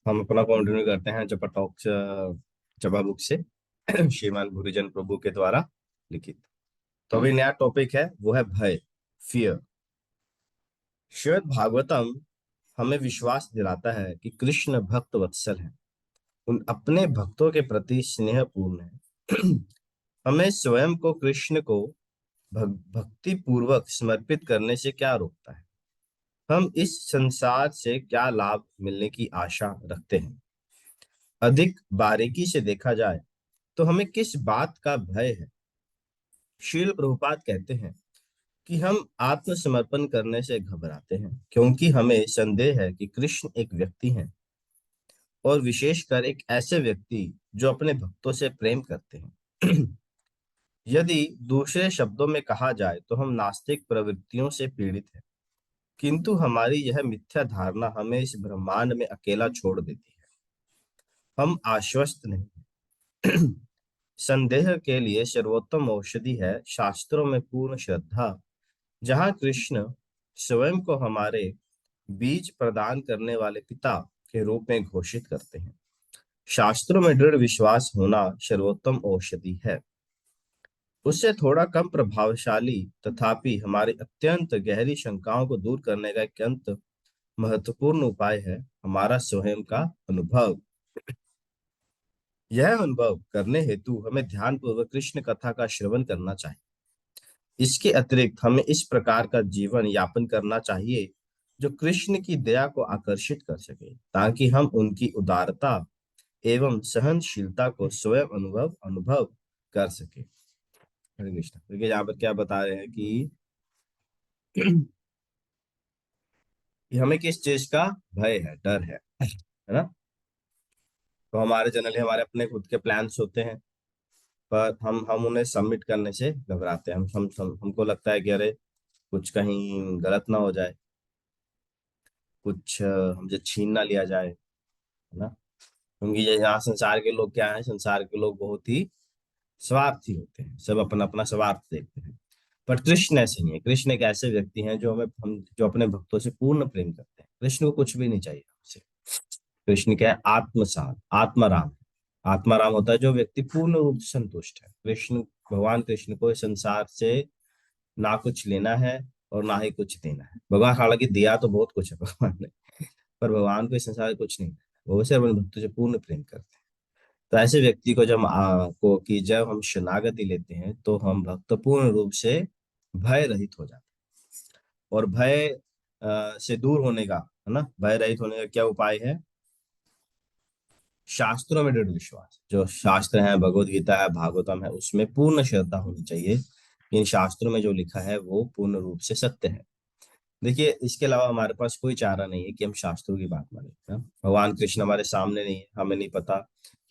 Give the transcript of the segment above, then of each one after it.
हम अपना कंटिन्यू करते हैं जपा टॉक्स जपा बुक से श्रीमान गुरुजन प्रभु के द्वारा लिखित। तो अभी नया टॉपिक है, वो है भय, फियर। श्वेत भागवतम हमें विश्वास दिलाता है कि कृष्ण भक्त वत्सल है, उन अपने भक्तों के प्रति स्नेहपूर्ण है। हमें स्वयं को कृष्ण को भक्ति पूर्वक समर्पित करने से क्या रोकता है? हम इस संसार से क्या लाभ मिलने की आशा रखते हैं? अधिक बारीकी से देखा जाए तो हमें किस बात का भय है? शील प्रभुपाद कहते हैं कि हम आत्मसमर्पण करने से घबराते हैं क्योंकि हमें संदेह है कि कृष्ण एक व्यक्ति हैं, और विशेषकर एक ऐसे व्यक्ति जो अपने भक्तों से प्रेम करते हैं। यदि दूसरे शब्दों में कहा जाए तो हम नास्तिक प्रवृत्तियों से पीड़ित हैं, किंतु हमारी यह मिथ्या धारणा हमें इस ब्रह्मांड में अकेला छोड़ देती है। हम आश्वस्त नहीं। संदेह के लिए सर्वोत्तम औषधि है शास्त्रों में पूर्ण श्रद्धा, जहाँ कृष्ण स्वयं को हमारे बीज प्रदान करने वाले पिता के रूप में घोषित करते हैं। शास्त्रों में दृढ़ विश्वास होना सर्वोत्तम औषधि है। उससे थोड़ा कम प्रभावशाली तथापि हमारी अत्यंत गहरी शंकाओं को दूर करने का एक अत्यंत महत्वपूर्ण उपाय है हमारा स्वयं का अनुभव। यह अनुभव करने हेतु हमें ध्यान पूर्वक कृष्ण कथा का श्रवण करना चाहिए। इसके अतिरिक्त हमें इस प्रकार का जीवन यापन करना चाहिए जो कृष्ण की दया को आकर्षित कर सके, ताकि हम उनकी उदारता एवं सहनशीलता को स्वयं अनुभव अनुभव कर सके। हरे कृष्ण। देखिए यहाँ पर क्या बता रहे हैं कि कि हमें किस चीज का भय है, डर है ना। तो हमारे जनरली हमारे अपने खुद के प्लान्स होते हैं, पर हम उन्हें सबमिट करने से घबराते हैं। हमको लगता है कि अरे कुछ कहीं गलत ना हो जाए, कुछ हमसे छीन ना लिया जाए, है ना। क्योंकि ये यहाँ संसार के लोग क्या है, संसार के लोग बहुत ही स्वार्थी होते हैं, सब अपना अपना स्वार्थ देखते हैं। पर कृष्ण ऐसे नहीं है। कृष्ण एक ऐसे व्यक्ति हैं जो हमें हम जो अपने भक्तों से पूर्ण प्रेम करते हैं। कृष्ण को कुछ भी नहीं चाहिए हमसे। कृष्ण क्या है? आत्मसात, आत्माराम। आत्माराम होता है जो व्यक्ति पूर्ण रूप से संतुष्ट है। कृष्ण, भगवान कृष्ण को इस संसार से ना कुछ लेना है और ना ही कुछ देना है। भगवान हालांकि दिया तो बहुत कुछ है भगवान ने, पर भगवान को इस संसार में कुछ नहीं है। वो सिर्फ अपने भक्तों से पूर्ण प्रेम करते हैं। तो ऐसे व्यक्ति को जब हम शरणागति लेते हैं तो हम भक्त पूर्ण रूप से भय रहित हो जाते हैं। और भय से दूर होने का, है ना, भय रहित होने का क्या उपाय है? शास्त्रों में दृढ़ विश्वास। जो शास्त्र है, भगवत गीता है, भागवतम है, उसमें पूर्ण श्रद्धा होनी चाहिए। इन शास्त्रों में जो लिखा है वो पूर्ण रूप से सत्य है। देखिए, इसके अलावा हमारे पास कोई चारा नहीं है कि हम शास्त्रों की बात माने, है? भगवान कृष्ण हमारे सामने नहीं है, हमें नहीं पता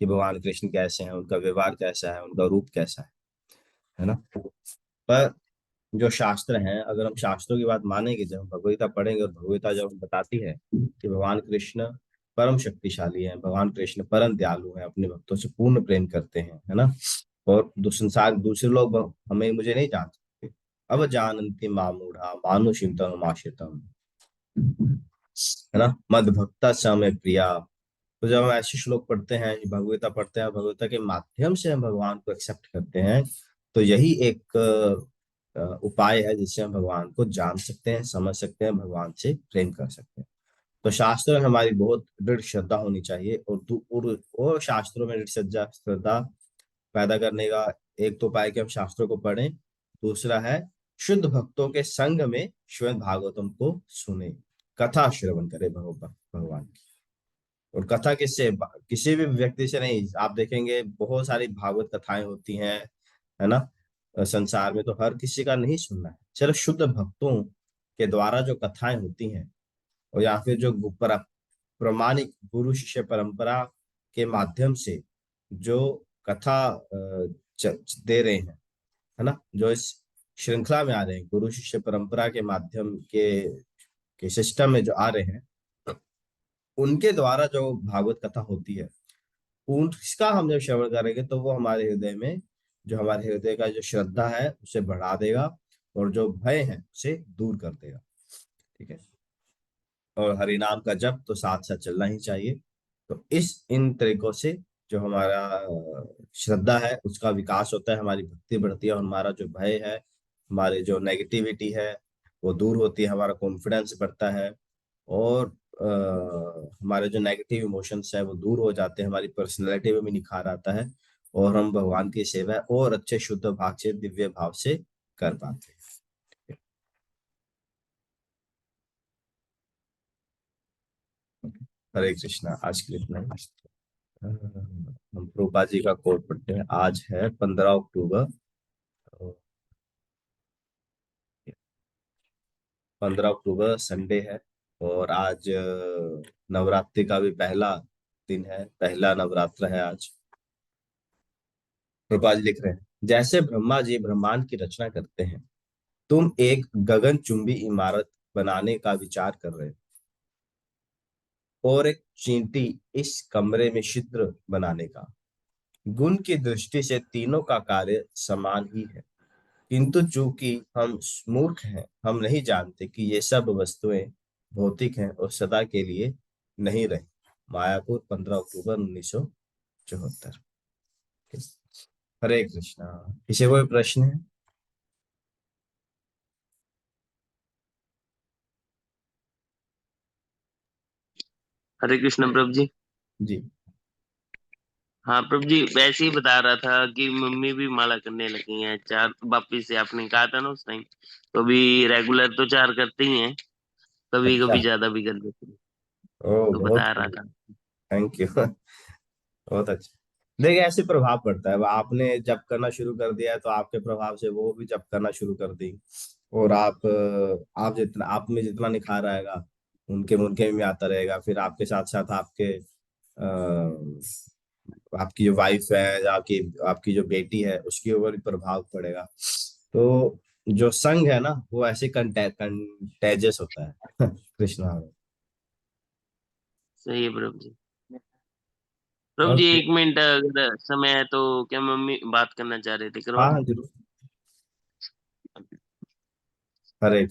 कि भगवान कृष्ण कैसे हैं, उनका व्यवहार कैसा है, उनका रूप कैसा है ना। पर जो शास्त्र हैं, अगर हम शास्त्रों की बात मानेंगे, जब हम भगवदगीता पढ़ेंगे और भगवदगीता जब बताती है कि भगवान कृष्ण परम शक्तिशाली है, भगवान कृष्ण परम दयालु है, अपने भक्तों से पूर्ण प्रेम करते हैं, है ना। और संसार दूसरे लोग हमें मुझे नहीं जान सकते। अब जानन्ति मामूढ़ा मानुषिम तनुमाश्रितम, है ना। मद भक्ता समय प्रिया। तो जब हम ऐसे श्लोक पढ़ते हैं, भगवदगीता पढ़ते हैं, भगवदगीता के माध्यम से हम भगवान को एक्सेप्ट करते हैं, तो यही एक उपाय है जिससे हम भगवान को जान सकते हैं, समझ सकते हैं, भगवान से प्रेम कर सकते हैं। तो शास्त्रों में हमारी बहुत दृढ़ श्रद्धा होनी चाहिए। और शास्त्रों में दृढ़ श्रद्धा श्रद्धा पैदा करने का एक तो उपाय कि हम शास्त्रों को पढ़ें। दूसरा है शुद्ध भक्तों के संग में श्रीमद् भागवतम को सुने, कथा श्रवण करें भगवान की। और कथा किससे? किसी भी व्यक्ति से नहीं। आप देखेंगे बहुत सारी भागवत कथाएं होती हैं, है ना। संसार में तो हर किसी का नहीं सुनना है, सिर्फ शुद्ध भक्तों के द्वारा जो कथाएं होती हैं, और या फिर जो प्रमाणिक गुरु शिष्य परंपरा के माध्यम से जो कथा दे रहे हैं, है ना, जो इस श्रृंखला में आ रहे हैं, गुरु शिष्य परंपरा के माध्यम के सिस्टम में जो आ रहे हैं, उनके द्वारा जो भागवत कथा होती है, उसका हम जब श्रवण करेंगे तो वो हमारे हृदय में, जो हमारे हृदय का जो श्रद्धा है उसे बढ़ा देगा, और जो भय है उसे दूर कर देगा। ठीक है। और हरि नाम का जप तो साथ साथ चलना ही चाहिए। तो इस इन तरीकों से जो हमारा श्रद्धा है उसका विकास होता है, हमारी भक्ति बढ़ती है, और हमारा जो भय है, हमारी जो नेगेटिविटी है वो दूर होती है, हमारा कॉन्फिडेंस बढ़ता है, और हमारे जो नेगेटिव इमोशंस है वो दूर हो जाते हैं, हमारी पर्सनैलिटी में भी निखार आता है, और हम भगवान की सेवा और अच्छे शुद्ध भाव से, दिव्य भाव से कर पाते हैं। हरे कृष्णा, आज के लिए इतना ही। हम प्रभुपाद जी का कोट पढ़ते हैं। आज है 15 अक्टूबर। 15 अक्टूबर संडे है, और आज नवरात्रि का भी पहला दिन है, पहला नवरात्र है आज। प्रभुपाद जी लिख रहे हैं, जैसे ब्रह्मा जी ब्रह्मांड की रचना करते हैं, तुम एक गगनचुंबी इमारत बनाने का विचार कर रहे हो, और एक चींटी इस कमरे में छिद्र बनाने का। गुण की दृष्टि से तीनों का कार्य समान ही है, किंतु चूंकि हम मूर्ख हैं, हम नहीं जानते कि ये सब वस्तुएं भौतिक हैं और सदा के लिए नहीं रहे। मायापुर, 15 अक्टूबर 1974। हरे कृष्णा। किसी कोई प्रश्न है? हरे कृष्ण प्रभु जी। जी। हाँ प्रभु जी, वैसे ही बता रहा था कि मम्मी भी माला करने लगी हैं चार, वापिस से आपने कहा था ना उस टाइम। तो अभी रेगुलर तो चार करते ही हैं, कभी अच्छा। कभी ज्यादा भी कर देते हैं। ओ, तो बहुत बता रहा बढ़िया। था। Thank you. बहुत अच्छा। देखिए, ऐसे प्रभाव पड़ता है, अब आपने जब करना शुरू कर दिया है तो आपके प्रभाव से वो भी जब करना शुरू कर दी, और आप जितना आप में जितना निखार आएगा, उनके उनके में आता रहेगा, फिर आपके साथ साथ आपकी जो वाइफ है, या आपकी आपकी जो बेटी है, उसके ऊपर भी प्रभाव पड़ेगा। तो जो संग है ना, वो ऐसे कंटेजियस होता है। कृष्णा। सही है प्रभु जी। प्रभु जी ओके। एक मिनट अगर समय है तो क्या मम्मी बात करना चाह रहे थे, करवा हाँ हाँ, दूं? जरूर। हरे कृष्ण।